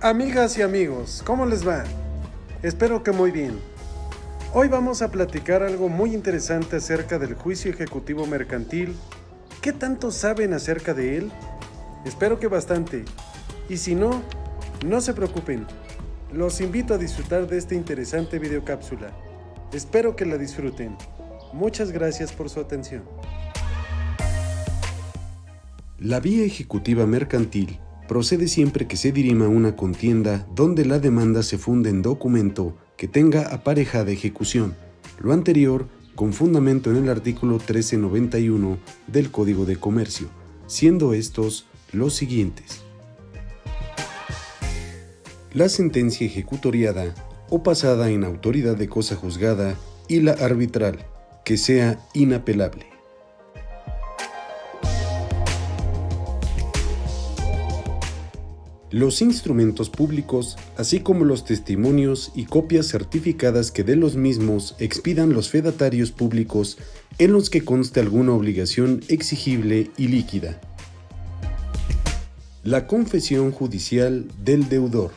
Amigas y amigos, ¿cómo les va? Espero que muy bien. Hoy vamos a platicar algo muy interesante acerca del juicio ejecutivo mercantil. ¿Qué tanto saben acerca de él? Espero que bastante. Y si no, no se preocupen. Los invito a disfrutar de esta interesante videocápsula. Espero que la disfruten. Muchas gracias por su atención. La vía ejecutiva mercantil procede siempre que se dirima una contienda donde la demanda se funde en documento que tenga aparejada ejecución, lo anterior con fundamento en el artículo 1391 del Código de Comercio, siendo estos los siguientes. La sentencia ejecutoriada o pasada en autoridad de cosa juzgada y la arbitral, que sea inapelable. Los instrumentos públicos, así como los testimonios y copias certificadas que de los mismos expidan los fedatarios públicos en los que conste alguna obligación exigible y líquida. La confesión judicial del deudor.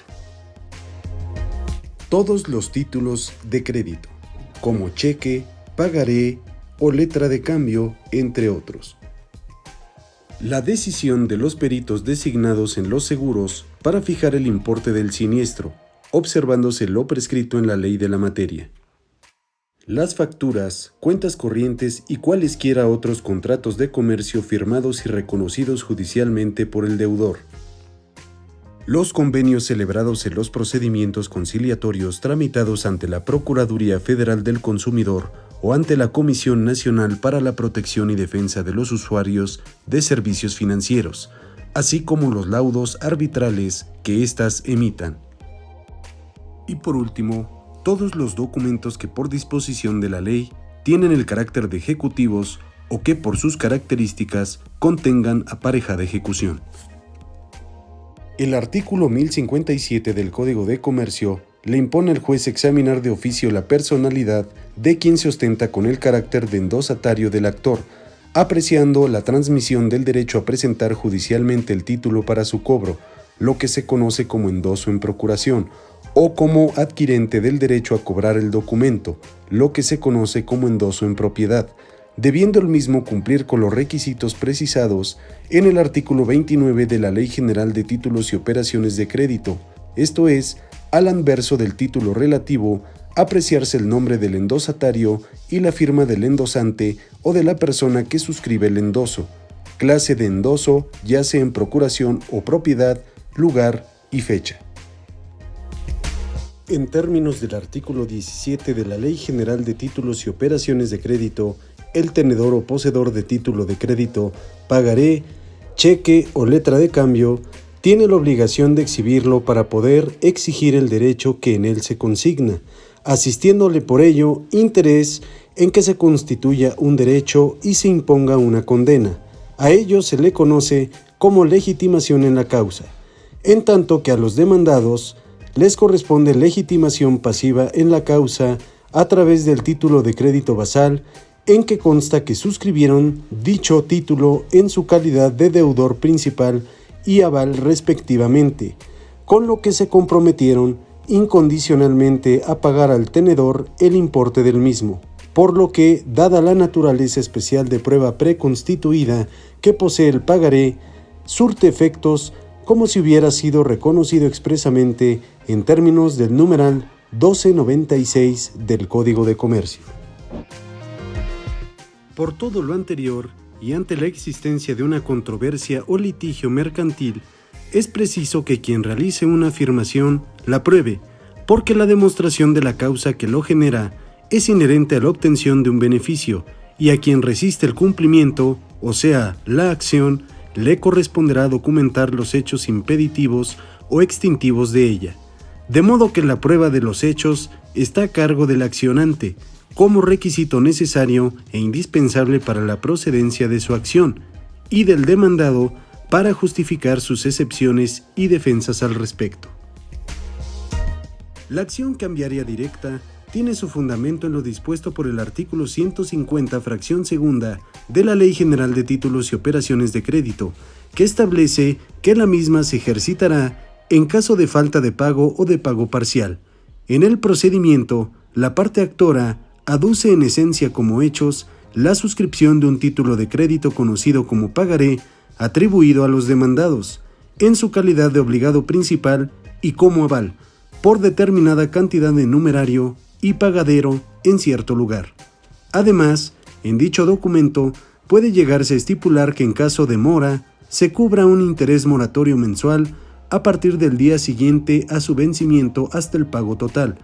Todos los títulos de crédito, como cheque, pagaré o letra de cambio, entre otros. La decisión de los peritos designados en los seguros para fijar el importe del siniestro, observándose lo prescrito en la ley de la materia. Las facturas, cuentas corrientes y cualesquiera otros contratos de comercio firmados y reconocidos judicialmente por el deudor. Los convenios celebrados en los procedimientos conciliatorios tramitados ante la Procuraduría Federal del Consumidor o ante la Comisión Nacional para la Protección y Defensa de los Usuarios de Servicios Financieros, así como los laudos arbitrales que éstas emitan. Y por último, todos los documentos que por disposición de la ley tienen el carácter de ejecutivos o que por sus características contengan aparejada ejecución. El artículo 1057 del Código de Comercio le impone al juez examinar de oficio la personalidad de quien se ostenta con el carácter de endosatario del actor, apreciando la transmisión del derecho a presentar judicialmente el título para su cobro, lo que se conoce como endoso en procuración, o como adquirente del derecho a cobrar el documento, lo que se conoce como endoso en propiedad, debiendo el mismo cumplir con los requisitos precisados en el artículo 29 de la Ley General de Títulos y Operaciones de Crédito, esto es, al anverso del título relativo, apreciarse el nombre del endosatario y la firma del endosante o de la persona que suscribe el endoso, clase de endoso, ya sea en procuración o propiedad, lugar y fecha. En términos del artículo 17 de la Ley General de Títulos y Operaciones de Crédito, el tenedor o poseedor de título de crédito, pagaré, cheque o letra de cambio, tiene la obligación de exhibirlo para poder exigir el derecho que en él se consigna, asistiéndole por ello interés en que se constituya un derecho y se imponga una condena. A ello se le conoce como legitimación en la causa, en tanto que a los demandados les corresponde legitimación pasiva en la causa a través del título de crédito basal, en que consta que suscribieron dicho título en su calidad de deudor principal y aval respectivamente, con lo que se comprometieron incondicionalmente a pagar al tenedor el importe del mismo, por lo que, dada la naturaleza especial de prueba preconstituida que posee el pagaré, surte efectos como si hubiera sido reconocido expresamente en términos del numeral 1296 del Código de Comercio. Por todo lo anterior, y ante la existencia de una controversia o litigio mercantil, es preciso que quien realice una afirmación la pruebe, porque la demostración de la causa que lo genera es inherente a la obtención de un beneficio, y a quien resiste el cumplimiento, o sea, la acción, le corresponderá documentar los hechos impeditivos o extintivos de ella, de modo que la prueba de los hechos está a cargo del accionante, como requisito necesario e indispensable para la procedencia de su acción, y del demandado para justificar sus excepciones y defensas al respecto. La acción cambiaria directa tiene su fundamento en lo dispuesto por el artículo 150, fracción segunda de la Ley General de Títulos y Operaciones de Crédito, que establece que la misma se ejercitará en caso de falta de pago o de pago parcial. En el procedimiento, la parte actora aduce en esencia como hechos la suscripción de un título de crédito conocido como pagaré atribuido a los demandados, en su calidad de obligado principal y como aval, por determinada cantidad de numerario y pagadero en cierto lugar. Además, en dicho documento puede llegarse a estipular que en caso de mora se cubra un interés moratorio mensual a partir del día siguiente a su vencimiento hasta el pago total,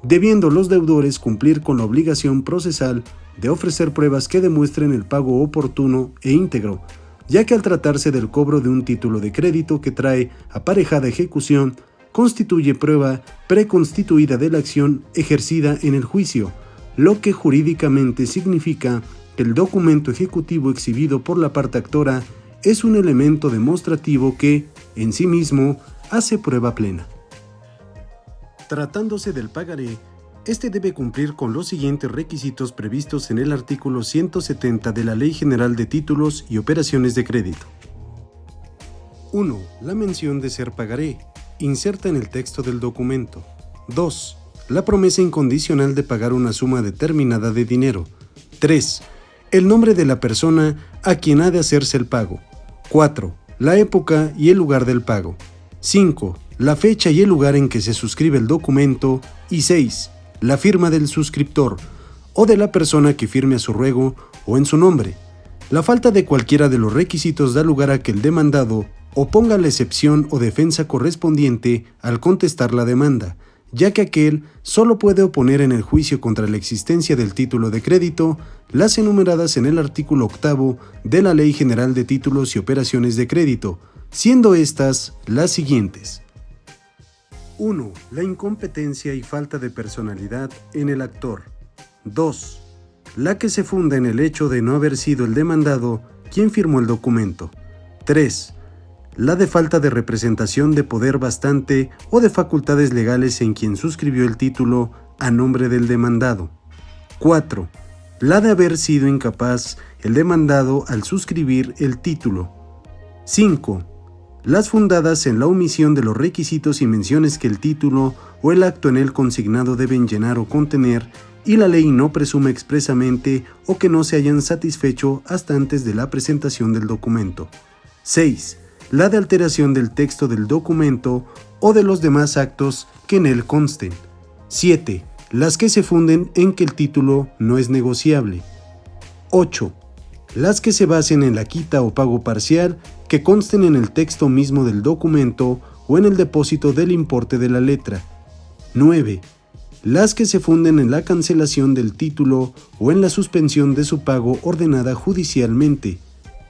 debiendo los deudores cumplir con la obligación procesal de ofrecer pruebas que demuestren el pago oportuno e íntegro, ya que al tratarse del cobro de un título de crédito que trae aparejada ejecución, constituye prueba preconstituida de la acción ejercida en el juicio, lo que jurídicamente significa que el documento ejecutivo exhibido por la parte actora es un elemento demostrativo que, en sí mismo, hace prueba plena. Tratándose del pagaré, este debe cumplir con los siguientes requisitos previstos en el artículo 170 de la Ley General de Títulos y Operaciones de Crédito. 1. La mención de ser pagaré, inserta en el texto del documento. 2. La promesa incondicional de pagar una suma determinada de dinero. 3. El nombre de la persona a quien ha de hacerse el pago. 4. La época y el lugar del pago. 5. La fecha y el lugar en que se suscribe el documento. Y 6. La firma del suscriptor o de la persona que firme a su ruego o en su nombre. La falta de cualquiera de los requisitos da lugar a que el demandado oponga la excepción o defensa correspondiente al contestar la demanda, ya que aquel solo puede oponer en el juicio contra la existencia del título de crédito las enumeradas en el artículo 8 de la Ley General de Títulos y Operaciones de Crédito, siendo estas las siguientes. 1. La incompetencia y falta de personalidad en el actor. 2. La que se funda en el hecho de no haber sido el demandado quien firmó el documento. 3. La de falta de representación de poder bastante o de facultades legales en quien suscribió el título a nombre del demandado. 4. La de haber sido incapaz el demandado al suscribir el título. 5. Las fundadas en la omisión de los requisitos y menciones que el título o el acto en él consignado deben llenar o contener y la ley no presume expresamente o que no se hayan satisfecho hasta antes de la presentación del documento. 6. La de alteración del texto del documento o de los demás actos que en él consten. 7. Las que se funden en que el título no es negociable. 8. Las que se basen en la quita o pago parcial que consten en el texto mismo del documento o en el depósito del importe de la letra. 9. Las que se funden en la cancelación del título o en la suspensión de su pago ordenada judicialmente.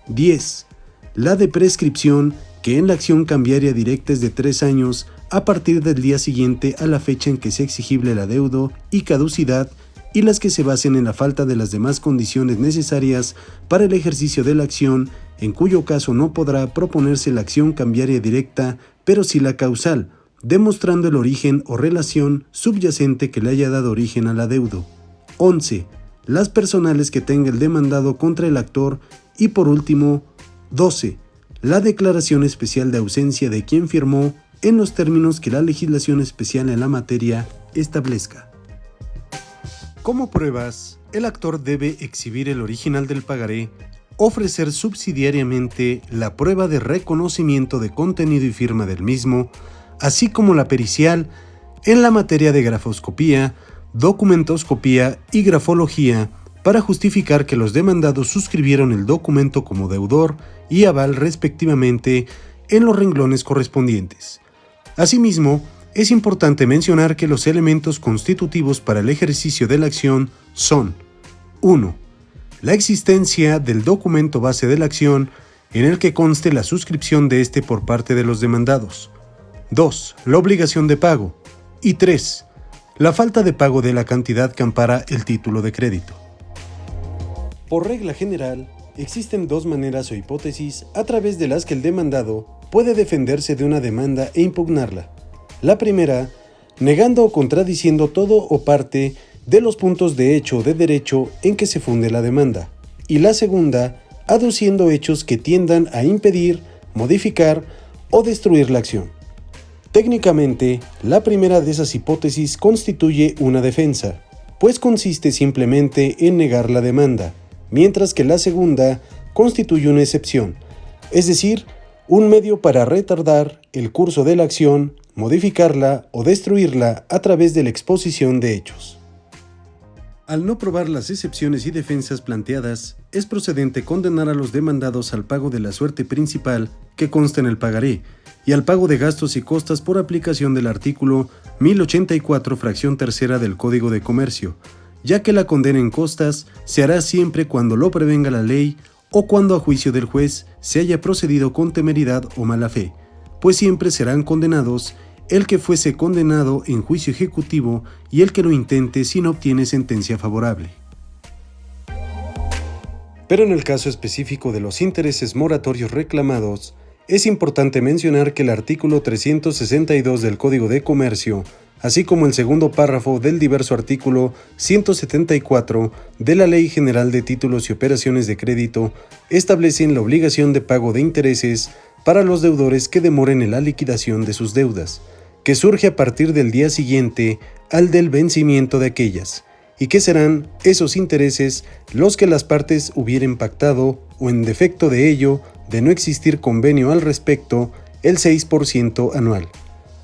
10. La de prescripción que en la acción cambiaria directa es de 3 años a partir del día siguiente a la fecha en que sea exigible el adeudo y caducidad, y las que se basen en la falta de las demás condiciones necesarias para el ejercicio de la acción, en cuyo caso no podrá proponerse la acción cambiaria directa, pero sí la causal, demostrando el origen o relación subyacente que le haya dado origen al adeudo. 11. Las personales que tenga el demandado contra el actor y por último, 12. La declaración especial de ausencia de quien firmó en los términos que la legislación especial en la materia establezca. Como pruebas, el actor debe exhibir el original del pagaré, ofrecer subsidiariamente la prueba de reconocimiento de contenido y firma del mismo, así como la pericial en la materia de grafoscopía, documentoscopía y grafología para justificar que los demandados suscribieron el documento como deudor y aval respectivamente en los renglones correspondientes. Asimismo, es importante mencionar que los elementos constitutivos para el ejercicio de la acción son: 1. La existencia del documento base de la acción en el que conste la suscripción de este por parte de los demandados. 2. La obligación de pago. Y 3. La falta de pago de la cantidad que ampara el título de crédito. Por regla general, existen dos maneras o hipótesis a través de las que el demandado puede defenderse de una demanda e impugnarla. La primera, negando o contradiciendo todo o parte de los puntos de hecho o de derecho en que se funde la demanda. Y la segunda, aduciendo hechos que tiendan a impedir, modificar o destruir la acción. Técnicamente, la primera de esas hipótesis constituye una defensa, pues consiste simplemente en negar la demanda, mientras que la segunda constituye una excepción, es decir, un medio para retardar el curso de la acción, modificarla o destruirla a través de la exposición de hechos. Al no probar las excepciones y defensas planteadas, es procedente condenar a los demandados al pago de la suerte principal que consta en el pagaré y al pago de gastos y costas por aplicación del artículo 1084, fracción tercera del Código de Comercio, ya que la condena en costas se hará siempre cuando lo prevenga la ley o cuando a juicio del juez se haya procedido con temeridad o mala fe, pues siempre serán condenados el que fuese condenado en juicio ejecutivo y el que lo intente si no obtiene sentencia favorable. Pero en el caso específico de los intereses moratorios reclamados, es importante mencionar que el artículo 362 del Código de Comercio, así como el segundo párrafo del diverso artículo 174 de la Ley General de Títulos y Operaciones de Crédito, establecen la obligación de pago de intereses para los deudores que demoren en la liquidación de sus deudas, que surge a partir del día siguiente al del vencimiento de aquellas, y que serán esos intereses los que las partes hubieren pactado o en defecto de ello, de no existir convenio al respecto, el 6% anual.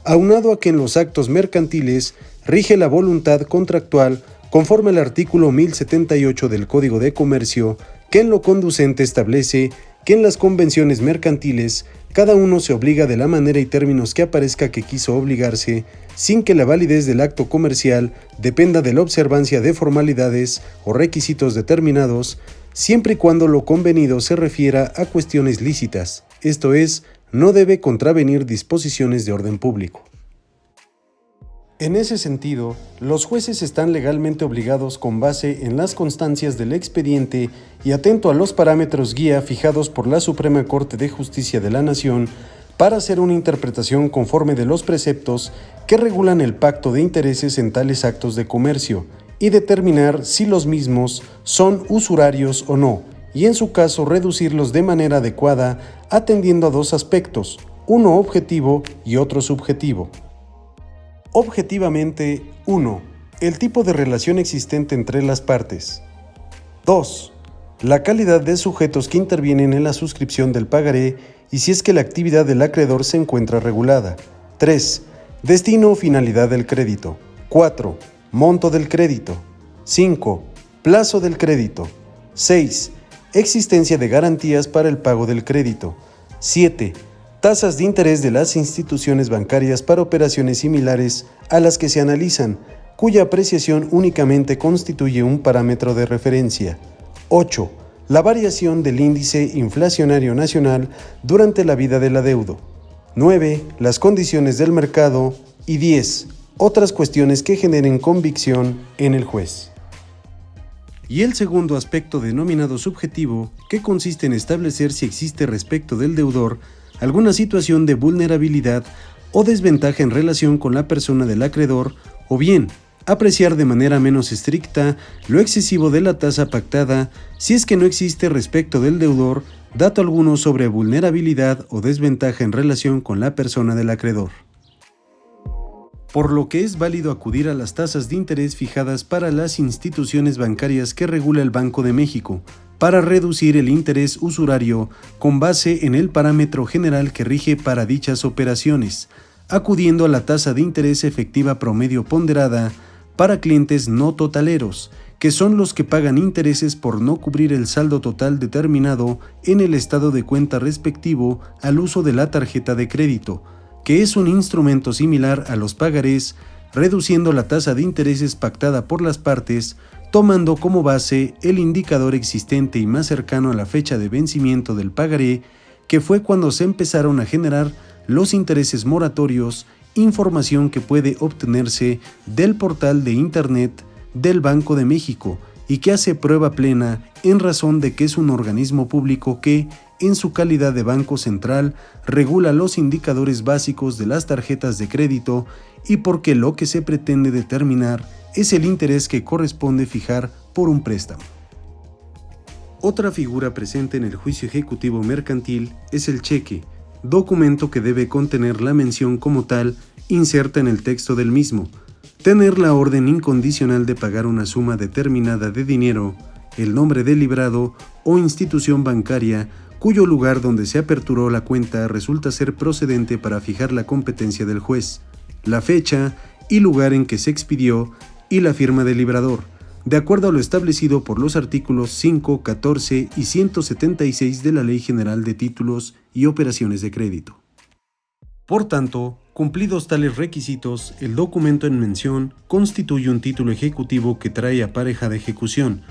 Aunado a que en los actos mercantiles rige la voluntad contractual conforme al artículo 1078 del Código de Comercio, que en lo conducente establece que en las convenciones mercantiles cada uno se obliga de la manera y términos que aparezca que quiso obligarse, sin que la validez del acto comercial dependa de la observancia de formalidades o requisitos determinados, siempre y cuando lo convenido se refiera a cuestiones lícitas, esto es, no debe contravenir disposiciones de orden público. En ese sentido, los jueces están legalmente obligados con base en las constancias del expediente y atento a los parámetros guía fijados por la Suprema Corte de Justicia de la Nación para hacer una interpretación conforme de los preceptos que regulan el pacto de intereses en tales actos de comercio y determinar si los mismos son usurarios o no, y en su caso reducirlos de manera adecuada atendiendo a dos aspectos, uno objetivo y otro subjetivo. Objetivamente, 1. El tipo de relación existente entre las partes. 2. La calidad de sujetos que intervienen en la suscripción del pagaré y si es que la actividad del acreedor se encuentra regulada. 3. Destino o finalidad del crédito. 4. Monto del crédito. 5. Plazo del crédito. 6. Existencia de garantías para el pago del crédito. 7. Tasas de interés de las instituciones bancarias para operaciones similares a las que se analizan, cuya apreciación únicamente constituye un parámetro de referencia. 8. La variación del índice inflacionario nacional durante la vida del adeudo. 9. Las condiciones del mercado. Y 10. Otras cuestiones que generen convicción en el juez. Y el segundo aspecto denominado subjetivo, que consiste en establecer si existe respecto del deudor alguna situación de vulnerabilidad o desventaja en relación con la persona del acreedor, o bien apreciar de manera menos estricta lo excesivo de la tasa pactada si es que no existe respecto del deudor dato alguno sobre vulnerabilidad o desventaja en relación con la persona del acreedor. Por lo que es válido acudir a las tasas de interés fijadas para las instituciones bancarias que regula el Banco de México, para reducir el interés usurario con base en el parámetro general que rige para dichas operaciones, acudiendo a la tasa de interés efectiva promedio ponderada para clientes no totaleros, que son los que pagan intereses por no cubrir el saldo total determinado en el estado de cuenta respectivo al uso de la tarjeta de crédito, que es un instrumento similar a los pagarés, reduciendo la tasa de intereses pactada por las partes, tomando como base el indicador existente y más cercano a la fecha de vencimiento del pagaré, que fue cuando se empezaron a generar los intereses moratorios, información que puede obtenerse del portal de Internet del Banco de México y que hace prueba plena en razón de que es un organismo público que, en su calidad de banco central, regula los indicadores básicos de las tarjetas de crédito y porque lo que se pretende determinar es el interés que corresponde fijar por un préstamo. Otra figura presente en el juicio ejecutivo mercantil es el cheque, documento que debe contener la mención como tal inserta en el texto del mismo, tener la orden incondicional de pagar una suma determinada de dinero, el nombre del librado o institución bancaria cuyo lugar donde se aperturó la cuenta resulta ser procedente para fijar la competencia del juez, la fecha y lugar en que se expidió y la firma del librador, de acuerdo a lo establecido por los artículos 5, 14 y 176 de la Ley General de Títulos y Operaciones de Crédito. Por tanto, cumplidos tales requisitos, el documento en mención constituye un título ejecutivo que trae aparejada ejecución,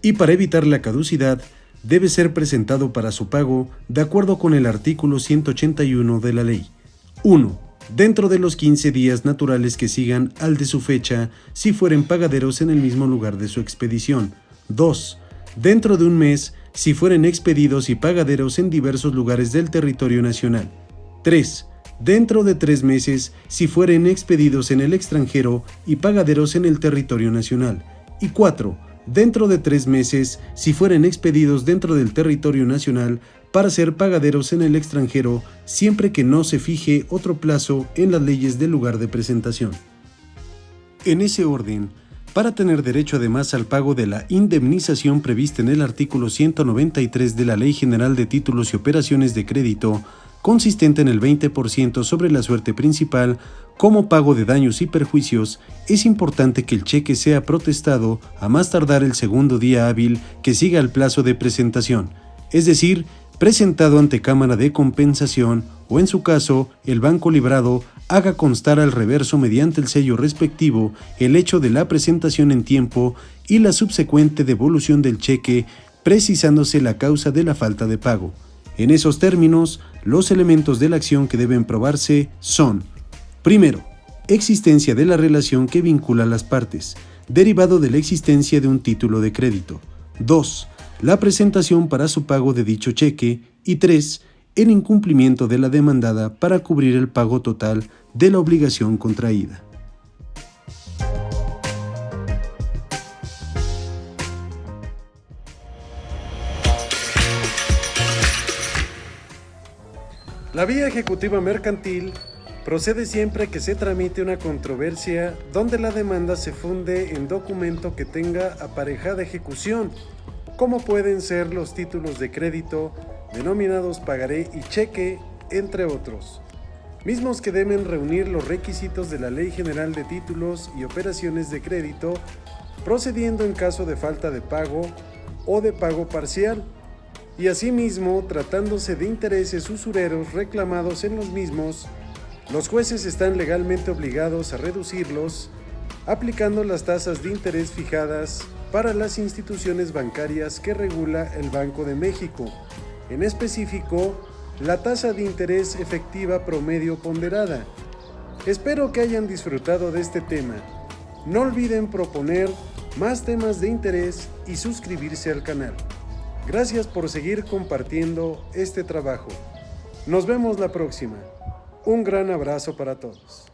y para evitar la caducidad, debe ser presentado para su pago de acuerdo con el artículo 181 de la ley. 1. Dentro de los 15 días naturales que sigan al de su fecha, si fueren pagaderos en el mismo lugar de su expedición. 2. Dentro de un mes, si fueren expedidos y pagaderos en diversos lugares del territorio nacional. 3. Dentro de 3 meses, si fueren expedidos en el extranjero y pagaderos en el territorio nacional. Y 4. Dentro de 3 meses, si fueren expedidos dentro del territorio nacional para ser pagaderos en el extranjero, siempre que no se fije otro plazo en las leyes del lugar de presentación. En ese orden, para tener derecho además al pago de la indemnización prevista en el artículo 193 de la Ley General de Títulos y Operaciones de Crédito, consistente en el 20% sobre la suerte principal, como pago de daños y perjuicios, es importante que el cheque sea protestado a más tardar el segundo día hábil que siga el plazo de presentación, es decir, presentado ante Cámara de Compensación o, en su caso, el banco librado haga constar al reverso mediante el sello respectivo el hecho de la presentación en tiempo y la subsecuente devolución del cheque, precisándose la causa de la falta de pago. En esos términos, los elementos de la acción que deben probarse son: primero, existencia de la relación que vincula a las partes, derivado de la existencia de un título de crédito. 2. La presentación para su pago de dicho cheque. Y 3. El incumplimiento de la demandada para cubrir el pago total de la obligación contraída. La vía ejecutiva mercantil procede siempre que se tramite una controversia donde la demanda se funde en documento que tenga aparejada ejecución, como pueden ser los títulos de crédito, denominados pagaré y cheque, entre otros, mismos que deben reunir los requisitos de la Ley General de Títulos y Operaciones de Crédito, procediendo en caso de falta de pago o de pago parcial, y asimismo, tratándose de intereses usureros reclamados en los mismos, los jueces están legalmente obligados a reducirlos, aplicando las tasas de interés fijadas para las instituciones bancarias que regula el Banco de México, en específico, la tasa de interés efectiva promedio ponderada. Espero que hayan disfrutado de este tema. No olviden proponer más temas de interés y suscribirse al canal. Gracias por seguir compartiendo este trabajo. Nos vemos la próxima. Un gran abrazo para todos.